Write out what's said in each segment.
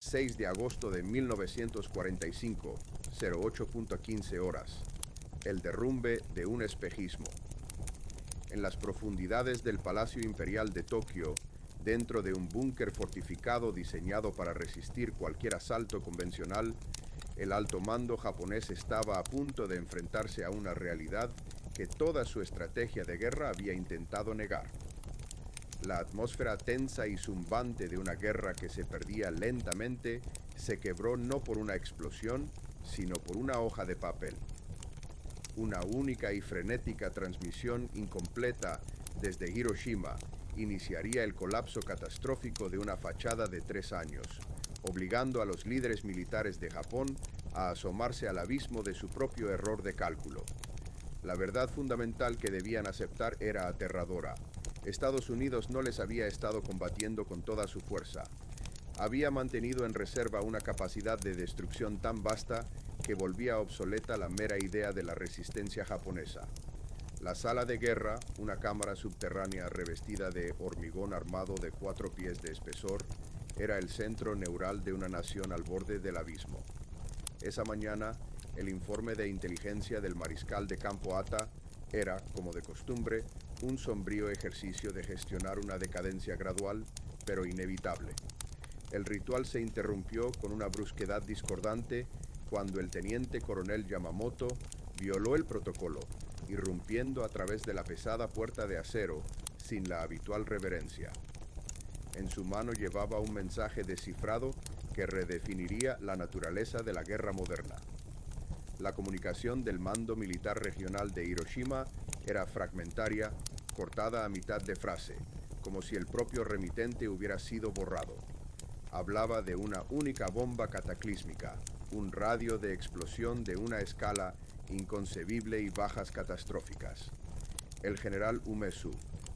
6 de agosto de 1945, 08:15 horas. El derrumbe de un espejismo. En las profundidades del Palacio Imperial de Tokio, dentro de un búnker fortificado diseñado para resistir cualquier asalto convencional, el alto mando japonés estaba a punto de enfrentarse a una realidad que toda su estrategia de guerra había intentado negar. La atmósfera tensa y zumbante de una guerra que se perdía lentamente se quebró no por una explosión, sino por una hoja de papel. Una única y frenética transmisión incompleta desde Hiroshima iniciaría el colapso catastrófico de una fachada de 3 años, obligando a los líderes militares de Japón a asomarse al abismo de su propio error de cálculo. La verdad fundamental que debían aceptar era aterradora. Estados Unidos no les había estado combatiendo con toda su fuerza. Había mantenido en reserva una capacidad de destrucción tan vasta que volvía obsoleta la mera idea de la resistencia japonesa. La sala de guerra, una cámara subterránea revestida de hormigón armado de 4 pies de espesor, era el centro neural de una nación al borde del abismo. Esa mañana, el informe de inteligencia del mariscal de campo Ata era, como de costumbre, un sombrío ejercicio de gestionar una decadencia gradual, pero inevitable. El ritual se interrumpió con una brusquedad discordante cuando el teniente coronel Yamamoto violó el protocolo, irrumpiendo a través de la pesada puerta de acero sin la habitual reverencia. En su mano llevaba un mensaje descifrado que redefiniría la naturaleza de la guerra moderna. La comunicación del Mando Militar Regional de Hiroshima era fragmentaria, cortada a mitad de frase, como si el propio remitente hubiera sido borrado. Hablaba de una única bomba cataclísmica, un radio de explosión de una escala inconcebible y bajas catastróficas. El general Umezu,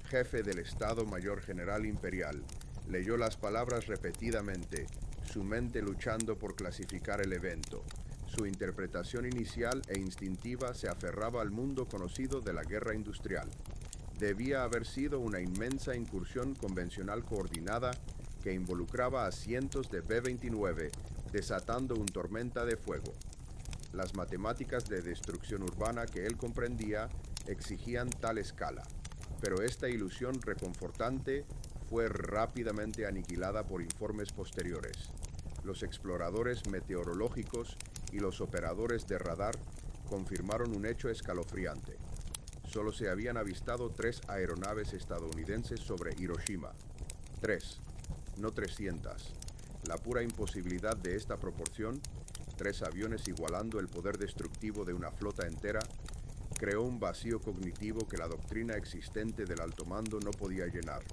jefe del Estado Mayor General Imperial, leyó las palabras repetidamente, su mente luchando por clasificar el evento. Su interpretación inicial e instintiva se aferraba al mundo conocido de la guerra industrial. Debía haber sido una inmensa incursión convencional coordinada que involucraba a cientos de B-29, desatando una tormenta de fuego. Las matemáticas de destrucción urbana que él comprendía exigían tal escala, pero esta ilusión reconfortante fue rápidamente aniquilada por informes posteriores. Los exploradores meteorológicos y los operadores de radar confirmaron un hecho escalofriante. Solo se habían avistado 3 aeronaves estadounidenses sobre Hiroshima. 3, no 300. La pura imposibilidad de esta proporción, 3 aviones igualando el poder destructivo de una flota entera, creó un vacío cognitivo que la doctrina existente del alto mando no podía llenar.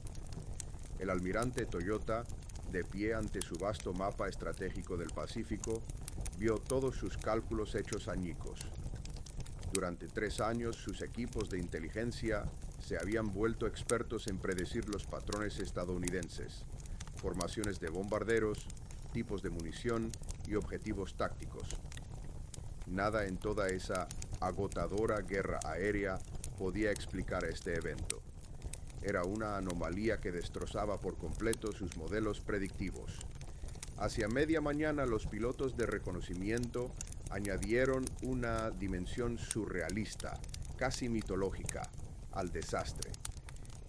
El almirante Toyota, de pie ante su vasto mapa estratégico del Pacífico, vio todos sus cálculos hechos añicos. Durante 3 años, sus equipos de inteligencia se habían vuelto expertos en predecir los patrones estadounidenses, formaciones de bombarderos, tipos de munición y objetivos tácticos. Nada en toda esa agotadora guerra aérea podía explicar este evento. Era una anomalía que destrozaba por completo sus modelos predictivos. Hacia media mañana, los pilotos de reconocimiento añadieron una dimensión surrealista, casi mitológica, al desastre.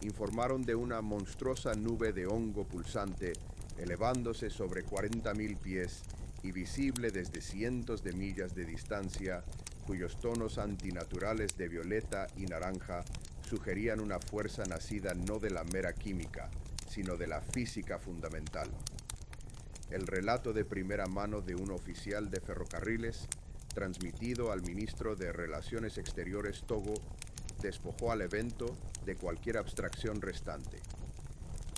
Informaron de una monstruosa nube de hongo pulsante elevándose sobre 40.000 pies y visible desde cientos de millas de distancia, cuyos tonos antinaturales de violeta y naranja sugerían una fuerza nacida no de la mera química, sino de la física fundamental. El relato de primera mano de un oficial de ferrocarriles, transmitido al ministro de Relaciones Exteriores Togo, despojó al evento de cualquier abstracción restante.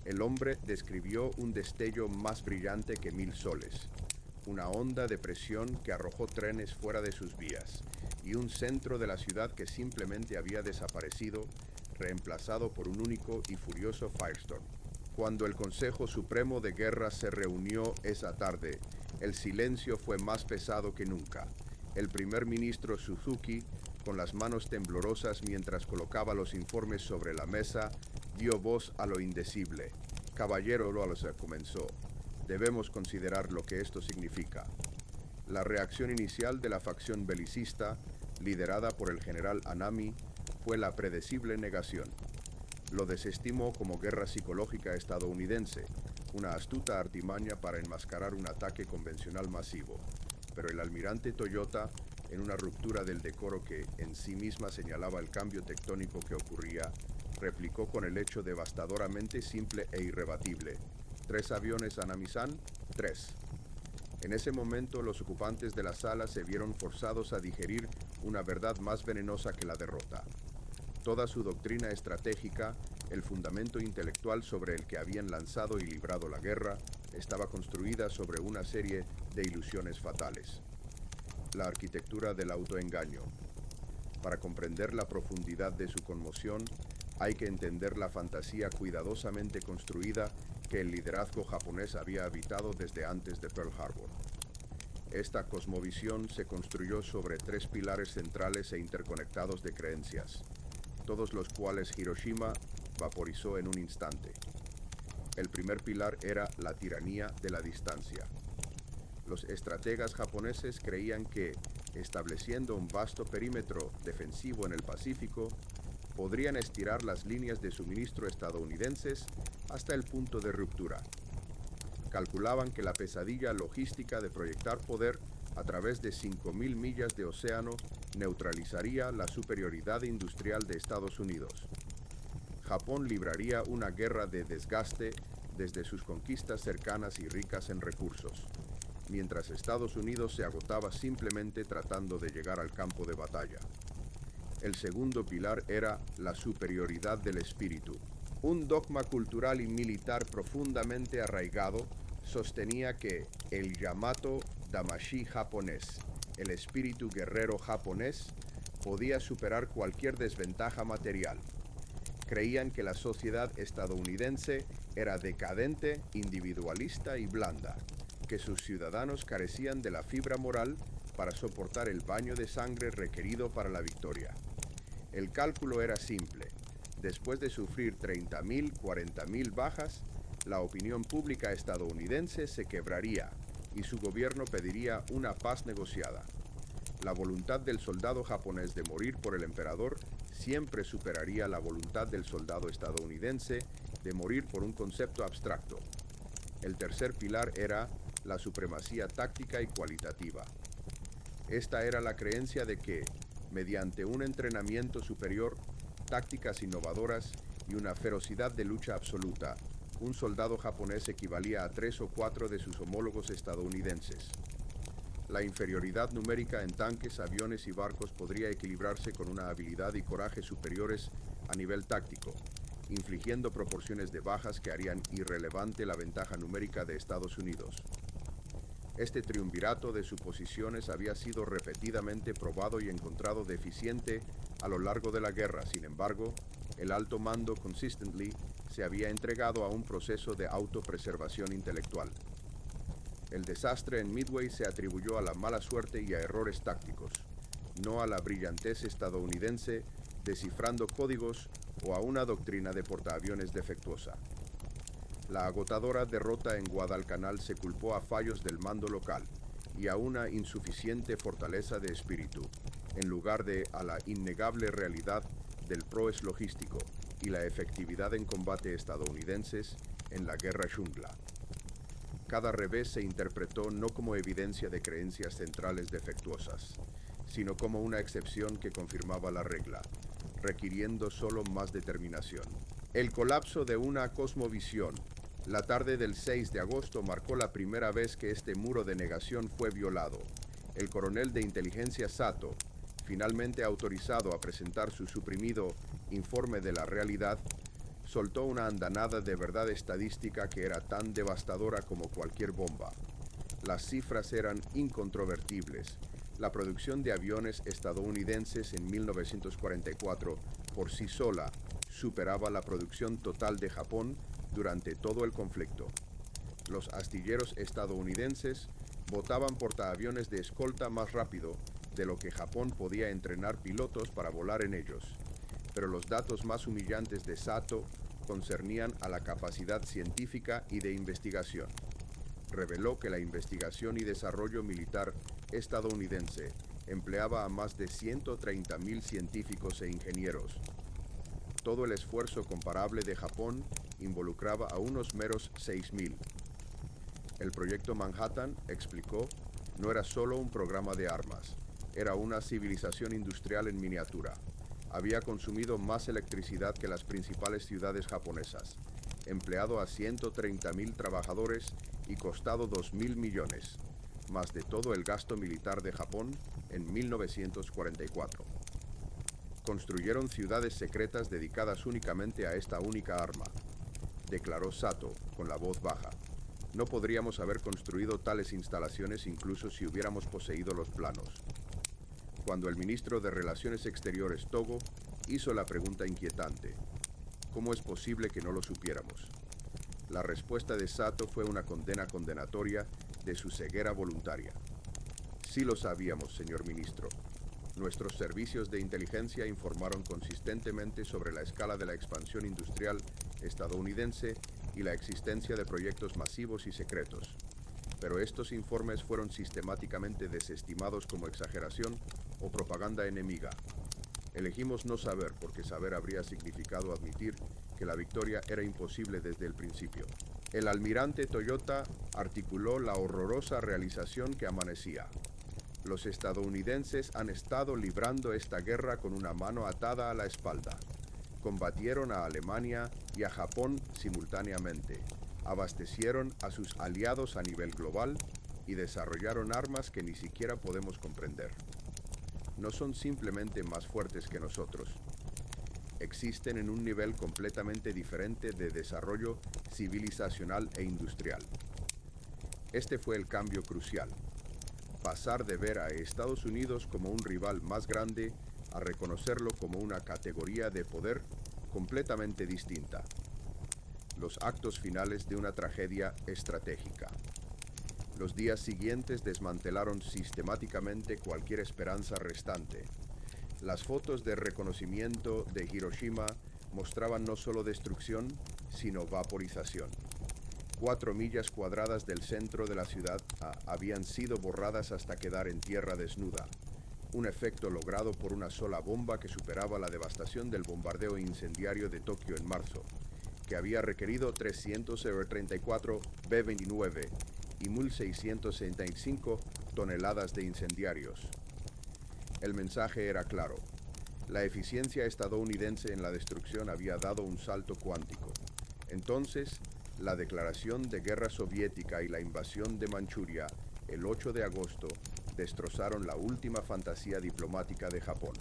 El hombre describió un destello más brillante que 1000 soles, una onda de presión que arrojó trenes fuera de sus vías, y un centro de la ciudad que simplemente había desaparecido, reemplazado por un único y furioso firestorm. Cuando el Consejo Supremo de Guerra se reunió esa tarde, el silencio fue más pesado que nunca. El primer ministro Suzuki, con las manos temblorosas mientras colocaba los informes sobre la mesa, dio voz a lo indecible. Caballero Loalosa, comenzó. Debemos considerar lo que esto significa. La reacción inicial de la facción belicista, liderada por el general Anami, fue la predecible negación. Lo desestimó como guerra psicológica estadounidense, una astuta artimaña para enmascarar un ataque convencional masivo. Pero el almirante Toyota, en una ruptura del decoro que en sí misma señalaba el cambio tectónico que ocurría, replicó con el hecho devastadoramente simple e irrebatible: ¿3 aviones Anami-san? 3. En ese momento, los ocupantes de la sala se vieron forzados a digerir una verdad más venenosa que la derrota. Toda su doctrina estratégica, el fundamento intelectual sobre el que habían lanzado y librado la guerra, estaba construida sobre una serie de ilusiones fatales. La arquitectura del autoengaño. Para comprender la profundidad de su conmoción, hay que entender la fantasía cuidadosamente construida que el liderazgo japonés había habitado desde antes de Pearl Harbor. Esta cosmovisión se construyó sobre 3 pilares centrales e interconectados de creencias, todos los cuales Hiroshima vaporizó en un instante. El primer pilar era la tiranía de la distancia. Los estrategas japoneses creían que, estableciendo un vasto perímetro defensivo en el Pacífico, podrían estirar las líneas de suministro estadounidenses hasta el punto de ruptura. Calculaban que la pesadilla logística de proyectar poder a través de 5.000 millas de océano neutralizaría la superioridad industrial de Estados Unidos. Japón libraría una guerra de desgaste desde sus conquistas cercanas y ricas en recursos, mientras Estados Unidos se agotaba simplemente tratando de llegar al campo de batalla. El segundo pilar era la superioridad del espíritu. Un dogma cultural y militar profundamente arraigado sostenía que el Yamato Damashi japonés, el espíritu guerrero japonés, podía superar cualquier desventaja material. Creían que la sociedad estadounidense era decadente, individualista y blanda, que sus ciudadanos carecían de la fibra moral para soportar el baño de sangre requerido para la victoria. El cálculo era simple. Después de sufrir 30.000, 40.000 bajas, la opinión pública estadounidense se quebraría y su gobierno pediría una paz negociada. La voluntad del soldado japonés de morir por el emperador siempre superaría la voluntad del soldado estadounidense de morir por un concepto abstracto. El tercer pilar era la supremacía táctica y cualitativa. Esta era la creencia de que, mediante un entrenamiento superior, tácticas innovadoras y una ferocidad de lucha absoluta, un soldado japonés equivalía a 3 o 4 de sus homólogos estadounidenses. La inferioridad numérica en tanques, aviones y barcos podría equilibrarse con una habilidad y coraje superiores a nivel táctico, infligiendo proporciones de bajas que harían irrelevante la ventaja numérica de Estados Unidos. Este triunvirato de suposiciones había sido repetidamente probado y encontrado deficiente a lo largo de la guerra. Sin embargo, el alto mando consistently se había entregado a un proceso de autopreservación intelectual. El desastre en Midway se atribuyó a la mala suerte y a errores tácticos, no a la brillantez estadounidense descifrando códigos o a una doctrina de portaaviones defectuosa. La agotadora derrota en Guadalcanal se culpó a fallos del mando local y a una insuficiente fortaleza de espíritu, en lugar de a la innegable realidad del PROES logístico y la efectividad en combate estadounidenses en la guerra Shungla. Cada revés se interpretó no como evidencia de creencias centrales defectuosas, sino como una excepción que confirmaba la regla, requiriendo solo más determinación. El colapso de una cosmovisión. La tarde del 6 de agosto marcó la primera vez que este muro de negación fue violado. El coronel de inteligencia Sato, finalmente autorizado a presentar su suprimido informe de la realidad, soltó una andanada de verdad estadística que era tan devastadora como cualquier bomba. Las cifras eran incontrovertibles. La producción de aviones estadounidenses en 1944 por sí sola superaba la producción total de Japón durante todo el conflicto. Los astilleros estadounidenses botaban portaaviones de escolta más rápido de lo que Japón podía entrenar pilotos para volar en ellos. Pero los datos más humillantes de Sato concernían a la capacidad científica y de investigación. reveló que la investigación y desarrollo militar estadounidense empleaba a más de 130.000 científicos e ingenieros. Todo el esfuerzo comparable de Japón involucraba a unos meros 6.000. El proyecto Manhattan, explicó, no era solo un programa de armas, era una civilización industrial en miniatura. Había consumido más electricidad que las principales ciudades japonesas, empleado a 130.000 trabajadores y costado 2.000 millones, más de todo el gasto militar de Japón en 1944. Construyeron ciudades secretas dedicadas únicamente a esta única arma, declaró Sato con la voz baja. No podríamos haber construido tales instalaciones incluso si hubiéramos poseído los planos. Cuando el ministro de Relaciones Exteriores, Togo, hizo la pregunta inquietante, ¿cómo es posible que no lo supiéramos? La respuesta de Sato fue una condena condenatoria de su ceguera voluntaria. Sí lo sabíamos, señor ministro. Nuestros servicios de inteligencia informaron consistentemente sobre la escala de la expansión industrial estadounidense y la existencia de proyectos masivos y secretos. Pero estos informes fueron sistemáticamente desestimados como exageración o propaganda enemiga. Elegimos no saber porque saber habría significado admitir que la victoria era imposible desde el principio. El almirante Toyota articuló la horrorosa realización que amanecía. Los estadounidenses han estado librando esta guerra con una mano atada a la espalda. Combatieron a Alemania y a Japón simultáneamente, abastecieron a sus aliados a nivel global y desarrollaron armas que ni siquiera podemos comprender. No son simplemente más fuertes que nosotros. Existen en un nivel completamente diferente de desarrollo civilizacional e industrial. Este fue el cambio crucial. Pasar de ver a Estados Unidos como un rival más grande a reconocerlo como una categoría de poder completamente distinta. Los actos finales de una tragedia estratégica. Los días siguientes desmantelaron sistemáticamente cualquier esperanza restante. Las fotos de reconocimiento de Hiroshima mostraban no solo destrucción, sino vaporización. 4 millas cuadradas del centro de la ciudad habían sido borradas hasta quedar en tierra desnuda, un efecto logrado por una sola bomba que superaba la devastación del bombardeo incendiario de Tokio en marzo, que había requerido 334 B-29 y 1.665 toneladas de incendiarios. El mensaje era claro. La eficiencia estadounidense en la destrucción había dado un salto cuántico. Entonces, la declaración de guerra soviética y la invasión de Manchuria, el 8 de agosto, destrozaron la última fantasía diplomática de Japón,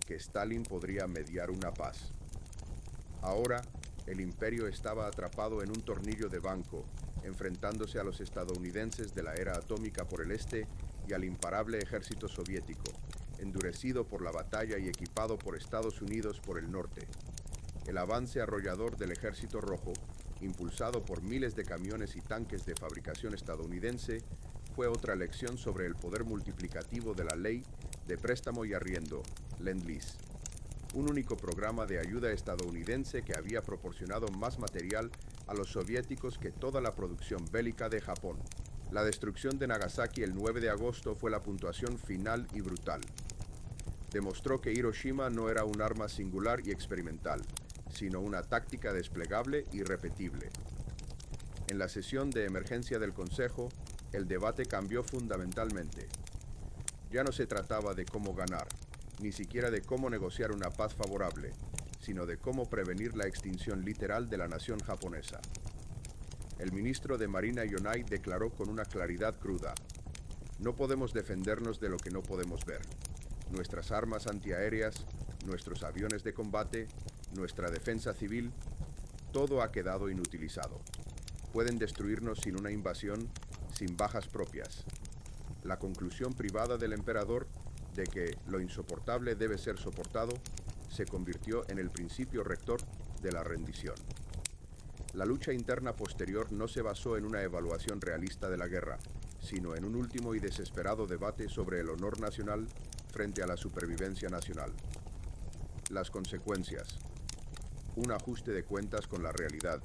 que Stalin podría mediar una paz. Ahora, el imperio estaba atrapado en un tornillo de banco, enfrentándose a los estadounidenses de la era atómica por el este y al imparable ejército soviético, endurecido por la batalla y equipado por Estados Unidos por el norte. El avance arrollador del Ejército Rojo, impulsado por miles de camiones y tanques de fabricación estadounidense, fue otra lección sobre el poder multiplicativo de la ley de préstamo y arriendo, Lend-Lease. Un único programa de ayuda estadounidense que había proporcionado más material a los soviéticos que toda la producción bélica de Japón. La destrucción de Nagasaki el 9 de agosto fue la puntuación final y brutal. Demostró que Hiroshima no era un arma singular y experimental, sino una táctica desplegable y repetible. En la sesión de emergencia del Consejo, el debate cambió fundamentalmente. Ya no se trataba de cómo ganar, ni siquiera de cómo negociar una paz favorable, sino de cómo prevenir la extinción literal de la nación japonesa. El ministro de Marina Yonai declaró con una claridad cruda: no podemos defendernos de lo que no podemos ver. Nuestras armas antiaéreas, nuestros aviones de combate, nuestra defensa civil, todo ha quedado inutilizado. Pueden destruirnos sin una invasión, sin bajas propias. La conclusión privada del emperador de que lo insoportable debe ser soportado se convirtió en el principio rector de la rendición. La lucha interna posterior no se basó en una evaluación realista de la guerra, sino en un último y desesperado debate sobre el honor nacional frente a la supervivencia nacional. Las consecuencias. Un ajuste de cuentas con la realidad.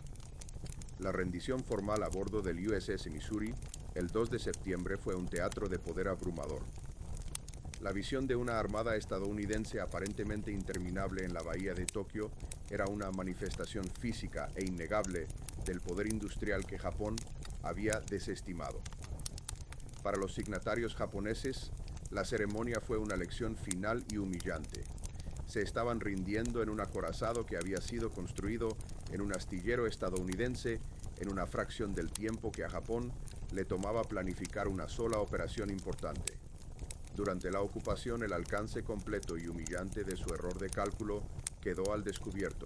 La rendición formal a bordo del USS Missouri el 2 de septiembre fue un teatro de poder abrumador. La visión de una armada estadounidense aparentemente interminable en la bahía de Tokio era una manifestación física e innegable del poder industrial que Japón había desestimado. Para los signatarios japoneses, la ceremonia fue una lección final y humillante. Se estaban rindiendo en un acorazado que había sido construido en un astillero estadounidense en una fracción del tiempo que a Japón le tomaba planificar una sola operación importante. Durante la ocupación, el alcance completo y humillante de su error de cálculo quedó al descubierto.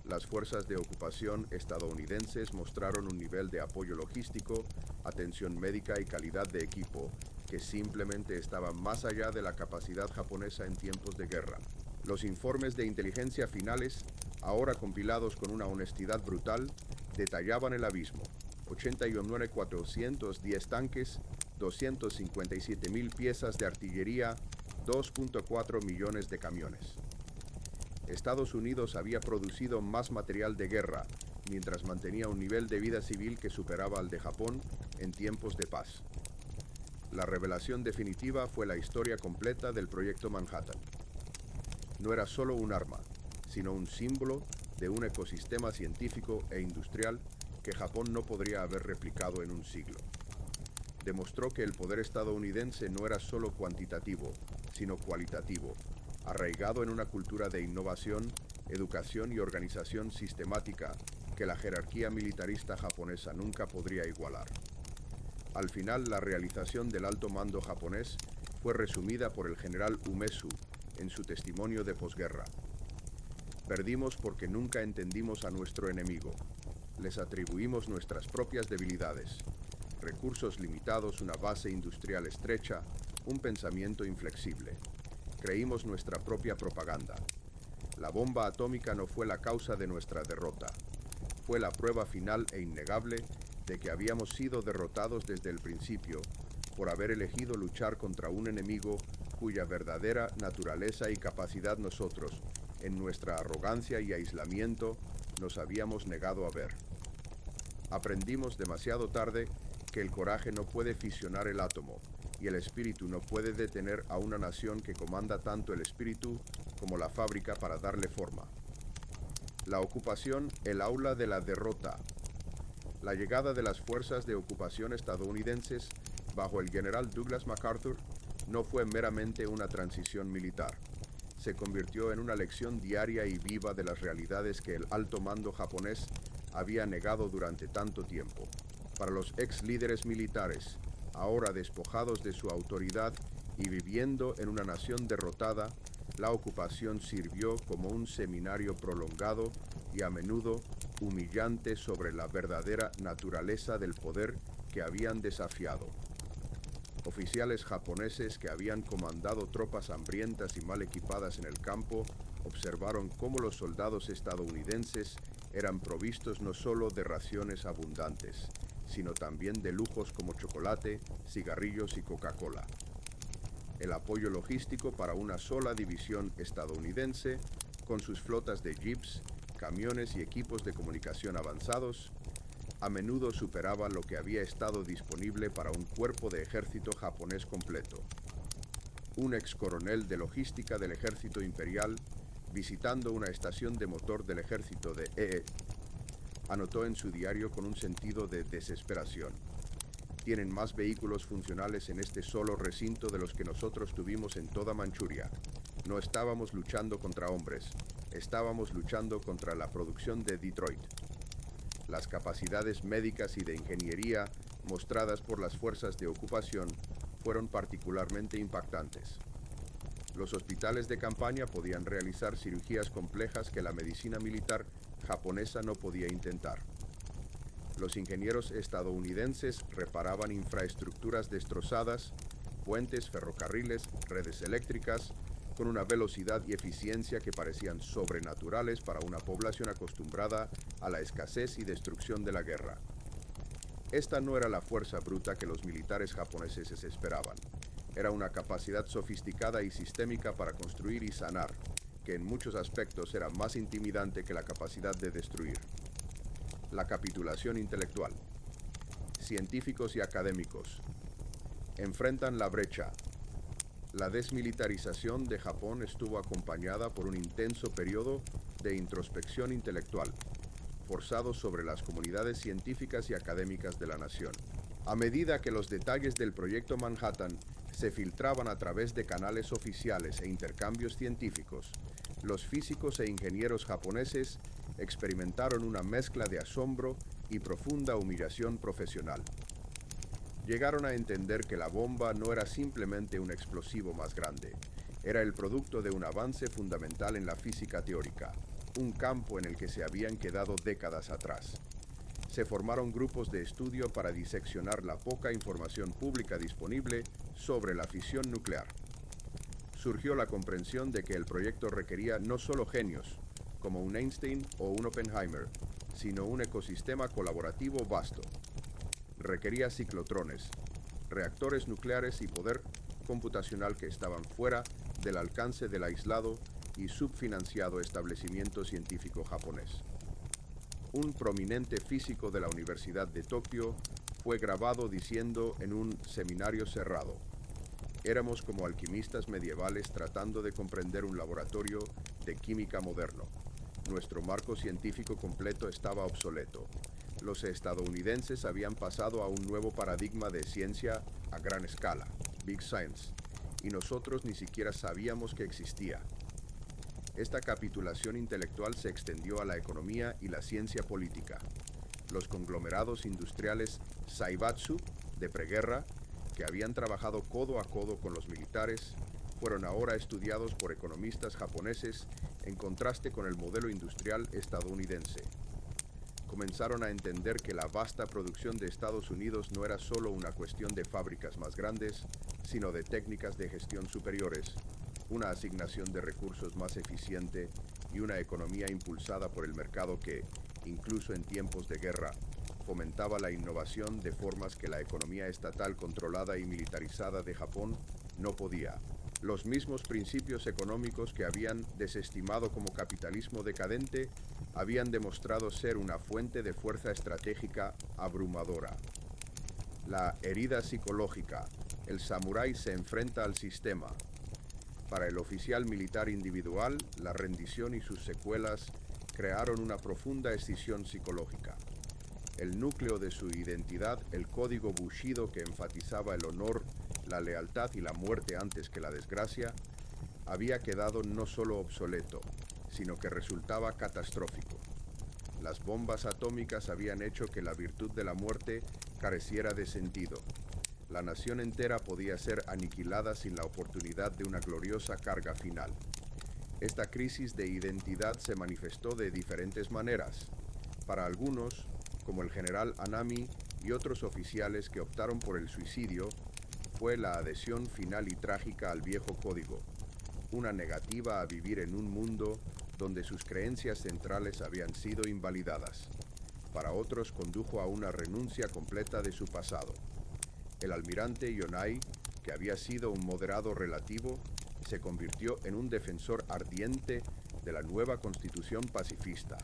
Las fuerzas de ocupación estadounidenses mostraron un nivel de apoyo logístico, atención médica y calidad de equipo que simplemente estaba más allá de la capacidad japonesa en tiempos de guerra. Los informes de inteligencia finales, ahora compilados con una honestidad brutal, detallaban el abismo: 81.410 tanques, 257.000 piezas de artillería, 2.4 millones de camiones. Estados Unidos había producido más material de guerra, mientras mantenía un nivel de vida civil que superaba al de Japón en tiempos de paz. La revelación definitiva fue la historia completa del Proyecto Manhattan. No era solo un arma, sino un símbolo de un ecosistema científico e industrial que Japón no podría haber replicado en un siglo. Demostró que el poder estadounidense no era solo cuantitativo, sino cualitativo, arraigado en una cultura de innovación, educación y organización sistemática que la jerarquía militarista japonesa nunca podría igualar. Al final, la realización del alto mando japonés fue resumida por el general Umezu en su testimonio de posguerra. Perdimos porque nunca entendimos a nuestro enemigo. Les atribuimos nuestras propias debilidades, recursos limitados, una base industrial estrecha, un pensamiento inflexible. Creímos nuestra propia propaganda. La bomba atómica no fue la causa de nuestra derrota. Fue la prueba final e innegable de que habíamos sido derrotados desde el principio por haber elegido luchar contra un enemigo cuya verdadera naturaleza y capacidad nosotros, en nuestra arrogancia y aislamiento, nos habíamos negado a ver. Aprendimos demasiado tarde que el coraje no puede fisionar el átomo y el espíritu no puede detener a una nación que comanda tanto el espíritu como la fábrica para darle forma. La ocupación, el aula de la derrota. La llegada de las fuerzas de ocupación estadounidenses bajo el general Douglas MacArthur no fue meramente una transición militar. Se convirtió en una lección diaria y viva de las realidades que el alto mando japonés había negado durante tanto tiempo. Para los ex líderes militares, ahora despojados de su autoridad y viviendo en una nación derrotada, la ocupación sirvió como un seminario prolongado y a menudo humillante sobre la verdadera naturaleza del poder que habían desafiado. Oficiales japoneses que habían comandado tropas hambrientas y mal equipadas en el campo observaron cómo los soldados estadounidenses eran provistos no solo de raciones abundantes, sino también de lujos como chocolate, cigarrillos y Coca-Cola. El apoyo logístico para una sola división estadounidense, con sus flotas de jeeps, camiones y equipos de comunicación avanzados, a menudo superaba lo que había estado disponible para un cuerpo de ejército japonés completo. Un ex coronel de logística del ejército imperial, visitando una estación de motor del ejército de anotó en su diario con un sentido de desesperación: tienen más vehículos funcionales en este solo recinto de los que nosotros tuvimos en toda Manchuria. No estábamos luchando contra hombres, estábamos luchando contra la producción de Detroit. Las capacidades médicas y de ingeniería mostradas por las fuerzas de ocupación fueron particularmente impactantes. Los hospitales de campaña podían realizar cirugías complejas que la medicina militar japonesa no podía intentar. Los ingenieros estadounidenses reparaban infraestructuras destrozadas, puentes, ferrocarriles, redes eléctricas, con una velocidad y eficiencia que parecían sobrenaturales para una población acostumbrada a la escasez y destrucción de la guerra. Esta no era la fuerza bruta que los militares japoneses esperaban. Era una capacidad sofisticada y sistémica para construir y sanar, que en muchos aspectos era más intimidante que la capacidad de destruir. La capitulación intelectual. Científicos y académicos enfrentan la brecha. La desmilitarización de Japón estuvo acompañada por un intenso periodo de introspección intelectual, forzado sobre las comunidades científicas y académicas de la nación. A medida que los detalles del proyecto Manhattan se filtraban a través de canales oficiales e intercambios científicos, los físicos e ingenieros japoneses experimentaron una mezcla de asombro y profunda humillación profesional. Llegaron a entender que la bomba no era simplemente un explosivo más grande, era el producto de un avance fundamental en la física teórica, un campo en el que se habían quedado décadas atrás. Se formaron grupos de estudio para diseccionar la poca información pública disponible sobre la fisión nuclear. Surgió la comprensión de que el proyecto requería no solo genios, como un Einstein o un Oppenheimer, sino un ecosistema colaborativo vasto. Requería ciclotrones, reactores nucleares y poder computacional que estaban fuera del alcance del aislado y subfinanciado establecimiento científico japonés. Un prominente físico de la Universidad de Tokio fue grabado diciendo en un seminario cerrado: éramos como alquimistas medievales tratando de comprender un laboratorio de química moderno. Nuestro marco científico completo estaba obsoleto. Los estadounidenses habían pasado a un nuevo paradigma de ciencia a gran escala, Big Science, y nosotros ni siquiera sabíamos que existía. Esta capitulación intelectual se extendió a la economía y la ciencia política. Los conglomerados industriales Zaibatsu, de preguerra, que habían trabajado codo a codo con los militares, fueron ahora estudiados por economistas japoneses en contraste con el modelo industrial estadounidense. Comenzaron a entender que la vasta producción de Estados Unidos no era solo una cuestión de fábricas más grandes, sino de técnicas de gestión superiores, una asignación de recursos más eficiente y una economía impulsada por el mercado que, incluso en tiempos de guerra, fomentaba la innovación de formas que la economía estatal controlada y militarizada de Japón no podía. Los mismos principios económicos que habían desestimado como capitalismo decadente habían demostrado ser una fuente de fuerza estratégica abrumadora. La herida psicológica, el samurái se enfrenta al sistema. Para el oficial militar individual, la rendición y sus secuelas crearon una profunda escisión psicológica. El núcleo de su identidad, el código Bushido que enfatizaba el honor, la lealtad y la muerte antes que la desgracia, había quedado no solo obsoleto, sino que resultaba catastrófico. Las bombas atómicas habían hecho que la virtud de la muerte careciera de sentido. La nación entera podía ser aniquilada sin la oportunidad de una gloriosa carga final. Esta crisis de identidad se manifestó de diferentes maneras. Para algunos, como el general Anami y otros oficiales que optaron por el suicidio, fue la adhesión final y trágica al viejo código, una negativa a vivir en un mundo donde sus creencias centrales habían sido invalidadas. Para otros condujo a una renuncia completa de su pasado. El almirante Yonai, que había sido un moderado relativo, se convirtió en un defensor ardiente de la nueva constitución pacifista,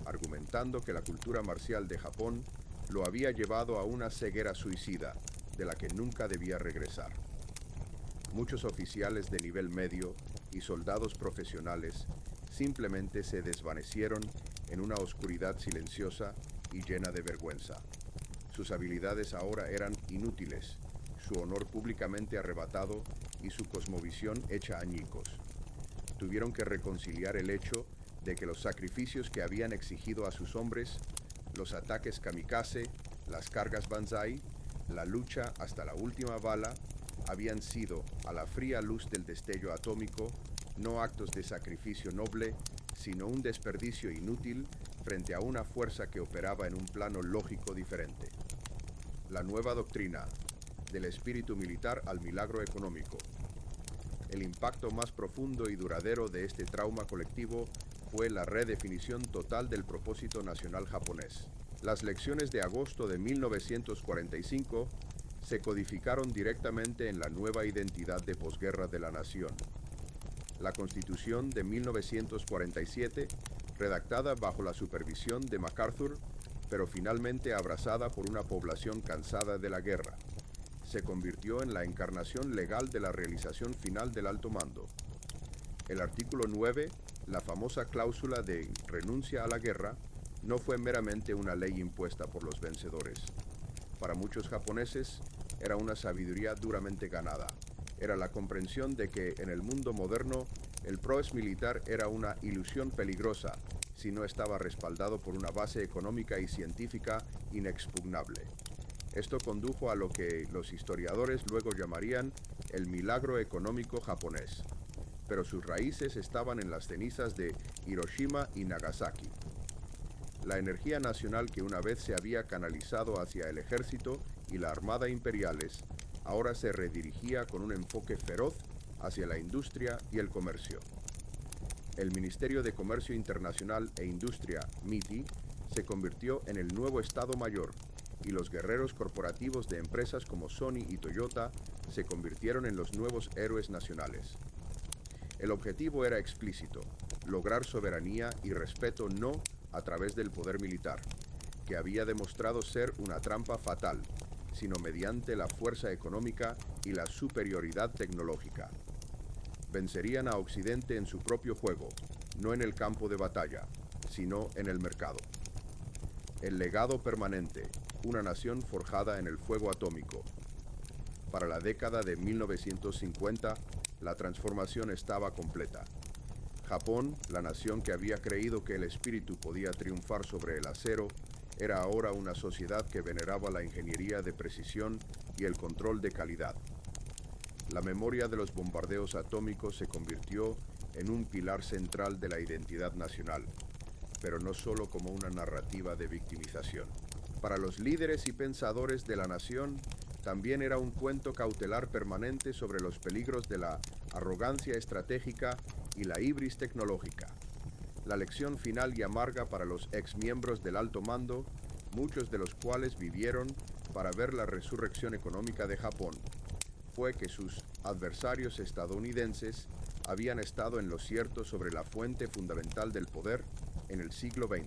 argumentando que la cultura marcial de Japón lo había llevado a una ceguera suicida, de la que nunca debía regresar. Muchos oficiales de nivel medio y soldados profesionales simplemente se desvanecieron en una oscuridad silenciosa y llena de vergüenza. Sus habilidades ahora eran inútiles, su honor públicamente arrebatado y su cosmovisión hecha añicos. Tuvieron que reconciliar el hecho de que los sacrificios que habían exigido a sus hombres, los ataques kamikaze, las cargas banzai, la lucha hasta la última bala, habían sido, a la fría luz del destello atómico, no actos de sacrificio noble, sino un desperdicio inútil frente a una fuerza que operaba en un plano lógico diferente. La nueva doctrina, del espíritu militar al milagro económico. El impacto más profundo y duradero de este trauma colectivo fue la redefinición total del propósito nacional japonés. Las lecciones de agosto de 1945 se codificaron directamente en la nueva identidad de posguerra de la nación. La Constitución de 1947, redactada bajo la supervisión de MacArthur, pero finalmente abrazada por una población cansada de la guerra. Se convirtió en la encarnación legal de la realización final del alto mando. El artículo 9, la famosa cláusula de renuncia a la guerra, no fue meramente una ley impuesta por los vencedores. Para muchos japoneses era una sabiduría duramente ganada. Era la comprensión de que en el mundo moderno el progreso militar era una ilusión peligrosa si no estaba respaldado por una base económica y científica inexpugnable. Esto condujo a lo que los historiadores luego llamarían el milagro económico japonés, pero sus raíces estaban en las cenizas de Hiroshima y Nagasaki. La energía nacional que una vez se había canalizado hacia el ejército y la armada imperiales, ahora se redirigía con un enfoque feroz hacia la industria y el comercio. El Ministerio de Comercio Internacional e Industria, MITI, se convirtió en el nuevo Estado Mayor, y los guerreros corporativos de empresas como Sony y Toyota se convirtieron en los nuevos héroes nacionales. El objetivo era explícito: lograr soberanía y respeto no a través del poder militar, que había demostrado ser una trampa fatal, sino mediante la fuerza económica y la superioridad tecnológica. Vencerían a Occidente en su propio juego, no en el campo de batalla, sino en el mercado. El legado permanente, una nación forjada en el fuego atómico. Para la década de 1950, la transformación estaba completa. Japón, la nación que había creído que el espíritu podía triunfar sobre el acero, era ahora una sociedad que veneraba la ingeniería de precisión y el control de calidad. La memoria de los bombardeos atómicos se convirtió en un pilar central de la identidad nacional, pero no solo como una narrativa de victimización. Para los líderes y pensadores de la nación, también era un cuento cautelar permanente sobre los peligros de la arrogancia estratégica y la hibris tecnológica. La lección final y amarga para los exmiembros del alto mando, muchos de los cuales vivieron para ver la resurrección económica de Japón, fue que sus adversarios estadounidenses habían estado en lo cierto sobre la fuente fundamental del poder en el siglo XX.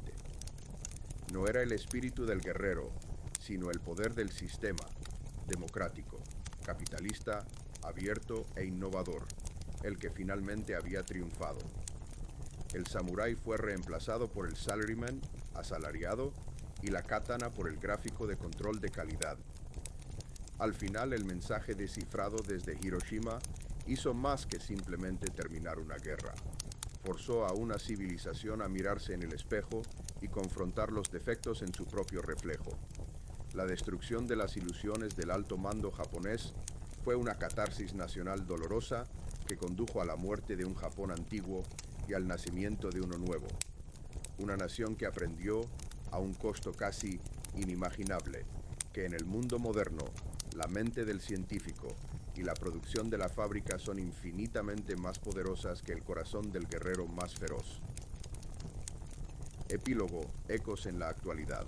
No era el espíritu del guerrero, sino el poder del sistema democrático, capitalista, abierto e innovador, el que finalmente había triunfado. El samurái fue reemplazado por el salaryman, asalariado, y la katana por el gráfico de control de calidad. Al final, el mensaje descifrado desde Hiroshima hizo más que simplemente terminar una guerra. Forzó a una civilización a mirarse en el espejo y confrontar los defectos en su propio reflejo. La destrucción de las ilusiones del alto mando japonés fue una catarsis nacional dolorosa que condujo a la muerte de un Japón antiguo y al nacimiento de uno nuevo. Una nación que aprendió, a un costo casi inimaginable, que en el mundo moderno, la mente del científico y la producción de la fábrica son infinitamente más poderosas que el corazón del guerrero más feroz. Epílogo, ecos en la actualidad.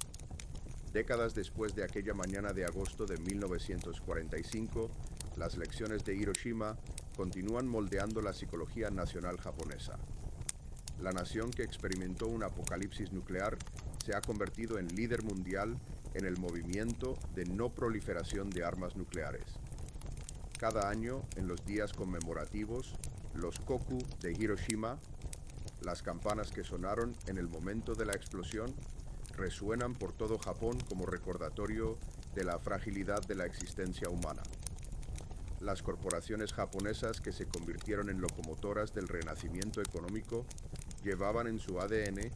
Décadas después de aquella mañana de agosto de 1945, las lecciones de Hiroshima continúan moldeando la psicología nacional japonesa. La nación que experimentó un apocalipsis nuclear se ha convertido en líder mundial en el movimiento de no proliferación de armas nucleares. Cada año, en los días conmemorativos, los koku de Hiroshima, las campanas que sonaron en el momento de la explosión, resuenan por todo Japón como recordatorio de la fragilidad de la existencia humana. Las corporaciones japonesas que se convirtieron en locomotoras del renacimiento económico llevaban en su ADN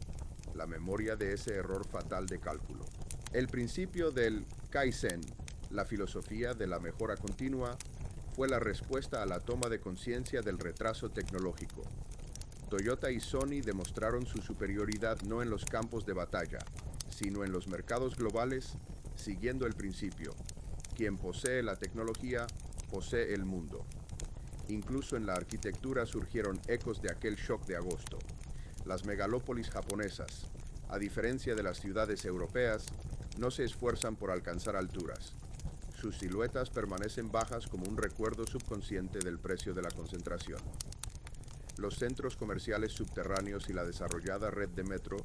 la memoria de ese error fatal de cálculo. El principio del Kaizen, la filosofía de la mejora continua, fue la respuesta a la toma de conciencia del retraso tecnológico. Toyota y Sony demostraron su superioridad no en los campos de batalla, sino en los mercados globales, siguiendo el principio: quien posee la tecnología, posee el mundo. Incluso en la arquitectura surgieron ecos de aquel shock de agosto. Las megalópolis japonesas, a diferencia de las ciudades europeas, no se esfuerzan por alcanzar alturas. Sus siluetas permanecen bajas como un recuerdo subconsciente del precio de la concentración. Los centros comerciales subterráneos y la desarrollada red de metro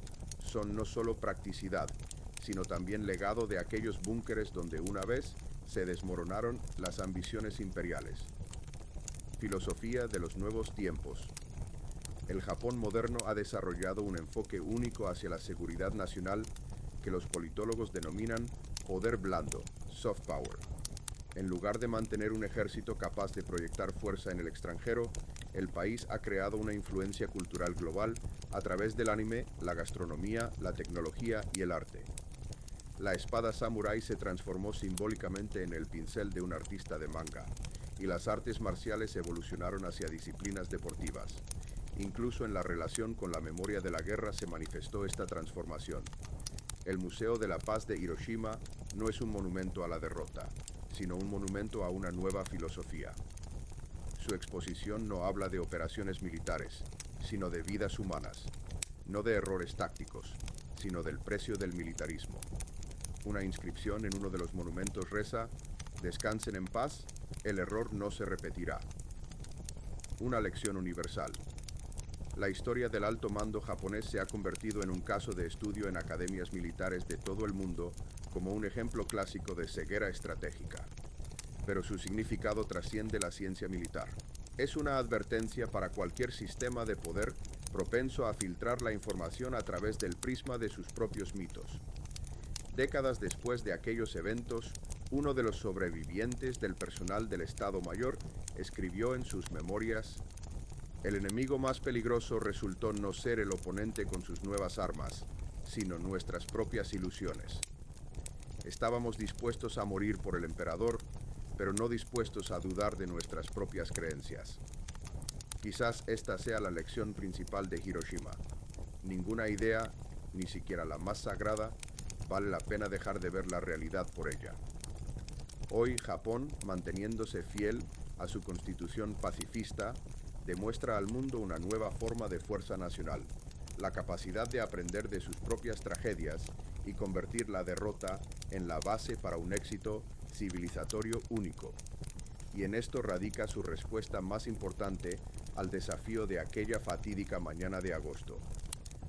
son no solo practicidad, sino también legado de aquellos búnkeres donde una vez se desmoronaron las ambiciones imperiales. Filosofía de los nuevos tiempos. El Japón moderno ha desarrollado un enfoque único hacia la seguridad nacional que los politólogos denominan poder blando, soft power. En lugar de mantener un ejército capaz de proyectar fuerza en el extranjero, el país ha creado una influencia cultural global a través del anime, la gastronomía, la tecnología y el arte. La espada samurái se transformó simbólicamente en el pincel de un artista de manga, y las artes marciales evolucionaron hacia disciplinas deportivas. Incluso en la relación con la memoria de la guerra se manifestó esta transformación. El Museo de la Paz de Hiroshima no es un monumento a la derrota, sino un monumento a una nueva filosofía. Su exposición no habla de operaciones militares, sino de vidas humanas, no de errores tácticos, sino del precio del militarismo. Una inscripción en uno de los monumentos reza: "Descansen en paz, el error no se repetirá". Una lección universal. La historia del alto mando japonés se ha convertido en un caso de estudio en academias militares de todo el mundo como un ejemplo clásico de ceguera estratégica. Pero su significado trasciende la ciencia militar. Es una advertencia para cualquier sistema de poder propenso a filtrar la información a través del prisma de sus propios mitos. Décadas después de aquellos eventos, uno de los sobrevivientes del personal del Estado Mayor escribió en sus memorias: "El enemigo más peligroso resultó no ser el oponente con sus nuevas armas, sino nuestras propias ilusiones". Estábamos dispuestos a morir por el emperador, pero no dispuestos a dudar de nuestras propias creencias. Quizás esta sea la lección principal de Hiroshima. Ninguna idea, ni siquiera la más sagrada, vale la pena dejar de ver la realidad por ella. Hoy, Japón, manteniéndose fiel a su constitución pacifista, demuestra al mundo una nueva forma de fuerza nacional, la capacidad de aprender de sus propias tragedias y convertir la derrota en la base para un éxito civilizatorio único. Y en esto radica su respuesta más importante al desafío de aquella fatídica mañana de agosto.